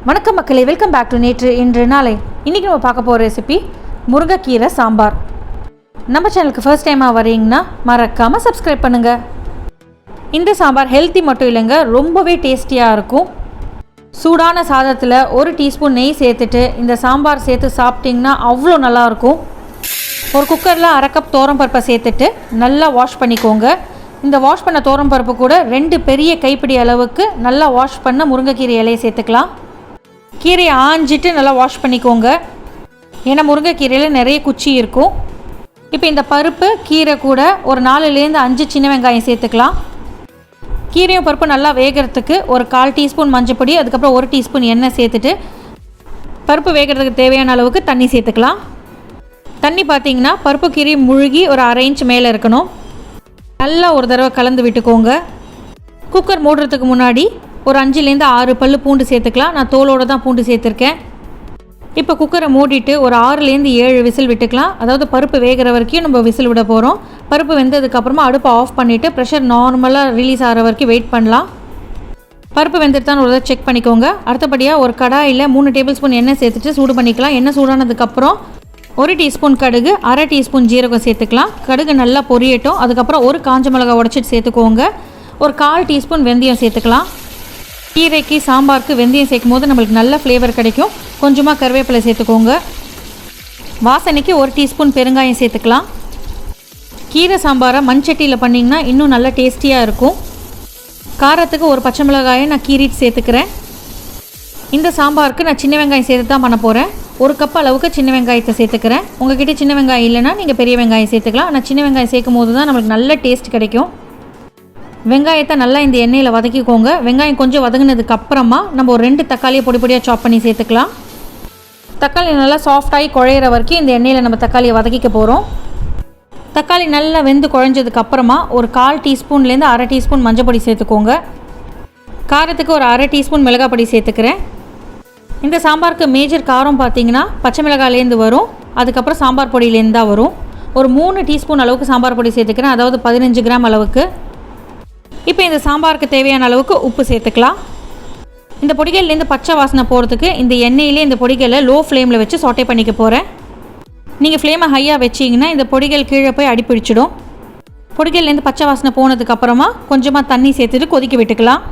வணக்கம் மக்களே, welcome back to நேற்று இன்று நாளை. இன்றைக்கி நம்ம பார்க்க போகிற ரெசிபி முருங்கைக்கீரை சாம்பார். நம்ம சேனலுக்கு ஃபர்ஸ்ட் டைமாக வரீங்கன்னா மறக்காமல் சப்ஸ்கிரைப் பண்ணுங்கள். இந்த சாம்பார் ஹெல்த்தி மட்டும் இல்லைங்க, ரொம்பவே டேஸ்டியாக இருக்கும். சூடான சாதத்தில் 1 டீஸ்பூன் நெய் சேர்த்துட்டு இந்த சாம்பார் சேர்த்து சாப்பிட்டிங்கன்னா அவ்வளோ நல்லாயிருக்கும். ஒரு குக்கரில் 1/2 கப் பருப்பை சேர்த்துட்டு நல்லா வாஷ் பண்ணிக்கோங்க. இந்த வாஷ் பண்ண பருப்பு கூட 2 பெரிய கைப்பிடி அளவுக்கு நல்லா வாஷ் பண்ண முருங்கைக்கீரை இலையை சேர்த்துக்கலாம். கீரையை ஆஞ்சிட்டு நல்லா வாஷ் பண்ணிக்கோங்க, ஏன்னா முருங்கைக்கீரையில் நிறைய குச்சி இருக்கும். இப்போ இந்த பருப்பு கீரை கூட ஒரு 4லேருந்து 5 சின்ன வெங்காயம் சேர்த்துக்கலாம். கீரையும் பருப்பு நல்லா வேகிறதுக்கு ஒரு 1/4 டீஸ்பூன் மஞ்சப்பொடி, அதுக்கப்புறம் 1 டீஸ்பூன் எண்ணெய் சேர்த்துட்டு பருப்பு வேகிறதுக்கு தேவையான அளவுக்கு தண்ணி சேர்த்துக்கலாம். தண்ணி பார்த்திங்கன்னா பருப்பு கீரை முழுகி ஒரு 1/2 இன்ச் மேலே இருக்கணும். நல்லா ஒரு தடவை கலந்து விட்டுக்கோங்க. குக்கர் மூடுறதுக்கு முன்னாடி ஒரு 5லேருந்து 6 பல்லு பூண்டு சேர்த்துக்கலாம். நான் தோலோடு தான் பூண்டு சேர்த்துருக்கேன். இப்போ குக்கரை மூடிட்டு ஒரு 6லேருந்து 7 விசில் விட்டுக்கலாம். அதாவது பருப்பு வேகிற வரைக்கும் நம்ம விசில் விட போகிறோம். பருப்பு வெந்ததுக்கப்புறமா அடுப்பை ஆஃப் பண்ணிவிட்டு ப்ரெஷர் நார்மலாக ரிலீஸ் ஆகிற வரைக்கும் வெயிட் பண்ணலாம். பருப்பு வெந்துட்டான்னு ஒரு தடவை செக் பண்ணிக்கோங்க. அடுத்தபடியாக ஒரு கடாயில் 3 டேபிள் ஸ்பூன் எண்ணெய் சேர்த்துட்டு சூடு பண்ணிக்கலாம். எண்ணெய் சூடானதுக்கப்புறம் 1 டீஸ்பூன் கடுகு, 1/2 டீஸ்பூன் ஜீரகம் சேர்த்துக்கலாம். கடுகு நல்லா பொரியட்டும். அதுக்கப்புறம் ஒரு காஞ்ச மிளகாய் உடச்சிட்டு சேர்த்துக்கோங்க. ஒரு 1/4 டீஸ்பூன் வெந்தயம் சேர்த்துக்கலாம். கீரைக்கு சாம்பாருக்கு வெந்தயம் சேர்க்கும் போது நம்மளுக்கு நல்ல ஃப்ளேவர் கிடைக்கும். கொஞ்சமாக கருவேப்பிலை சேர்த்துக்கோங்க. வாசனைக்கு 1 டீஸ்பூன் பெருங்காயம் சேர்த்துக்கலாம். கீரை சாம்பாரை மண்சட்டியில் பண்ணிங்கன்னா இன்னும் நல்லா டேஸ்டியாக இருக்கும். காரத்துக்கு ஒரு பச்சை மிளகாயை நான் கீரிட்டு சேர்த்துக்கிறேன். இந்த சாம்பாருக்கு நான் சின்ன வெங்காயம் சேர்த்து தான் பண்ண போகிறேன். 1 கப் அளவுக்கு சின்ன வெங்காயத்தை சேர்த்துக்கிறேன். உங்கள்கிட்ட சின்ன வெங்காயம் இல்லைன்னா நீங்கள் பெரிய வெங்காயம் சேர்த்துக்கலாம். ஆனால் சின்ன வெங்காயம் சேர்க்கும் போது தான் நம்மளுக்கு நல்ல டேஸ்ட் கிடைக்கும். வெங்காயத்தை நல்லா இந்த எண்ணெயில் வதக்கிக்கோங்க. வெங்காயம் கொஞ்சம் வதங்கினதுக்கு அப்புறமா நம்ம ஒரு 2 தக்காளியை பொடி பொடியாக சாப் பண்ணி சேர்த்துக்கலாம். தக்காளி நல்லா சாஃப்டாகி குழையிற வரைக்கும் இந்த எண்ணெயில் நம்ம தக்காளியை வதக்கிக்க போகிறோம். தக்காளி நல்லா வெந்து குழைஞ்சதுக்கு அப்புறமா ஒரு 1/4 டீஸ்பூன்லேருந்து 1/2 டீஸ்பூன் மஞ்சள் பொடி சேர்த்துக்கோங்க. காரத்துக்கு ஒரு 1/2 டீஸ்பூன் மிளகாய் பொடி சேர்த்துக்கிறேன். இந்த சாம்பாருக்கு மேஜர் காரம் பார்த்திங்கன்னா பச்சை மிளகாயிலேருந்து வரும், அதுக்கப்புறம் சாம்பார் பொடியிலேருந்து தான் வரும். ஒரு 3 டீஸ்பூன் அளவுக்கு சாம்பார் பொடி சேர்த்துக்கிறேன், அதாவது 15 கிராம் அளவுக்கு. இப்போ இந்த சாம்பாருக்கு தேவையான அளவுக்கு உப்பு சேர்த்துக்கலாம். இந்த பொடிகள்லேருந்து பச்சை வாசனை போகிறதுக்கு இந்த எண்ணெயிலே இந்த பொடிகளை லோ ஃப்ளேமில் வச்சு சாட்டே பண்ணிக்க போகிறேன். நீங்கள் ஃப்ளேமை ஹையாக வச்சிங்கன்னா இந்த பொடிகள் கீழே போய் அடிப்பிடிச்சிடும். பொடிகள்லேருந்து பச்சை வாசனை போனதுக்கப்புறமா கொஞ்சமாக தண்ணி சேர்த்துட்டு கொதிக்க விட்டுக்கலாம்.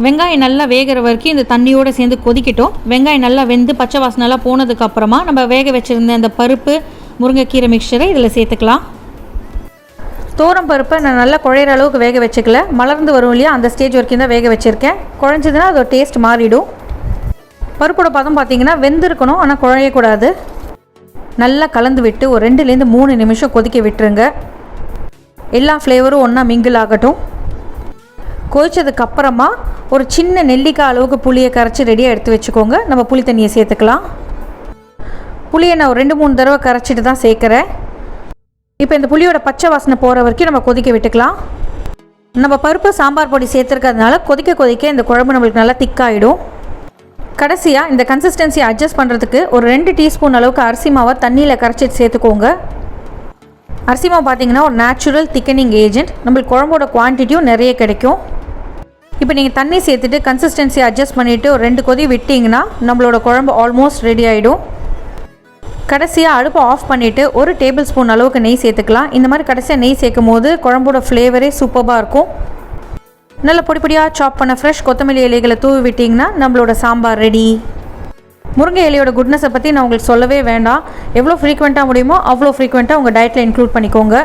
வெங்காயம் நல்லா வேகிற வரைக்கும் இந்த தண்ணியோடு சேர்ந்து கொதிக்கட்டும். வெங்காயம் நல்லா வெந்து பச்சை வாசனைலாம் போனதுக்கப்புறமா நம்ம வேக வச்சுருந்த அந்த பருப்பு முருங்கைக்கீரை மிக்சரை இதில் சேர்த்துக்கலாம். பருப்பை நான் நல்லா குழையிற அளவுக்கு வேக வச்சுக்கல, மலர்ந்து வரும் இல்லையா, அந்த ஸ்டேஜ் வரைக்கும் தான் வேக வச்சுருக்கேன். குழஞ்சதுன்னா அதோட டேஸ்ட் மாறிடும். பருப்போட பதம் பார்த்திங்கன்னா வெந்திருக்கணும், ஆனால் குழையக்கூடாது. நல்லா கலந்து விட்டு ஒரு 2லேருந்து 3 நிமிஷம் கொதிக்க விட்டுருங்க. எல்லா ஃப்ளேவரும் ஒன்றா மிங்கிள் ஆகட்டும். கொதிச்சதுக்கப்புறமா ஒரு சின்ன நெல்லிக்காய் அளவுக்கு புளியை கரைச்சி ரெடியாக எடுத்து வச்சுக்கோங்க. நம்ம புளி தண்ணியை சேர்த்துக்கலாம். புளியை நான் ஒரு 2-3 தடவை கரைச்சிட்டு தான் சேர்க்குறேன். இப்போ இந்த புளியோட பச்சை வாசனை போகிற வரைக்கும் நம்ம கொதிக்க விட்டுக்கலாம். நம்ம பருப்பு சாம்பார் பொடி சேர்த்துருக்கிறதுனால கொதிக்க கொதிக்க இந்த குழம்பு நம்மளுக்கு நல்லா திக்காகிடும். கடைசியாக இந்த கன்சிஸ்டன்சி அட்ஜஸ்ட் பண்ணுறதுக்கு ஒரு 2 டீஸ்பூன் அளவுக்கு அரிசி மாவை தண்ணியில் கரைச்சிட்டு சேர்த்துக்கோங்க. அரிசி மாவு பார்த்திங்கன்னா ஒரு நேச்சுரல் திக்கனிங் ஏஜென்ட். நம்மளுக்கு குழம்போட குவான்டிட்டியும் நிறைய கிடைக்கும். இப்போ நீங்கள் தண்ணி சேர்த்துட்டு கன்சிஸ்டன்சி அட்ஜஸ்ட் பண்ணிவிட்டு ஒரு 2 கொதி விட்டிங்கன்னா நம்மளோட குழம்பு ஆல்மோஸ்ட் ரெடி ஆகிடும். கடைசியாக அடுப்பை ஆஃப் பண்ணிவிட்டு 1 டேபிள் ஸ்பூன் அளவுக்கு நெய் சேர்த்துக்கலாம். இந்த மாதிரி கடைசியாக நெய் சேர்க்கும் போது குழம்போட ஃப்ளேவரே சூப்பராக இருக்கும். நல்ல பொடி பொடியாக சாப் பண்ண ஃப்ரெஷ் கொத்தமல்லி இலைகளை தூவி விட்டிங்கன்னா நம்மளோட சாம்பார் ரெடி. முருங்கை இலையோட குட்னஸை பற்றி நான் உங்களுக்கு சொல்லவே வேண்டாம். எவ்வளோ ஃப்ரீக்வெண்ட்டாக முடியுமோ அவ்வளோ ஃப்ரீக்வெண்ட்டாக உங்கள் டயட்டில் இன்க்ளூட் பண்ணிக்கோங்க.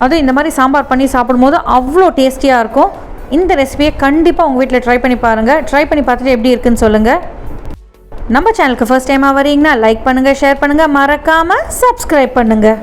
அதுவும் இந்த மாதிரி சாம்பார் பண்ணி சாப்பிடும்போது அவ்வளோ டேஸ்டியாக இருக்கும். இந்த ரெசிபியை கண்டிப்பாக உங்கள் வீட்டில் ட்ரை பண்ணி பாருங்கள். ட்ரை பண்ணி பார்த்துட்டு எப்படி இருக்குன்னு சொல்லுங்கள். நம்ம சேனலுக்கு ஃபர்ஸ்ட் டைமாக வரீங்கன்னா லைக் பண்ணுங்கள், ஷேர் பண்ணுங்கள், மறக்காமல் சப்ஸ்கிரைப் பண்ணுங்கள்.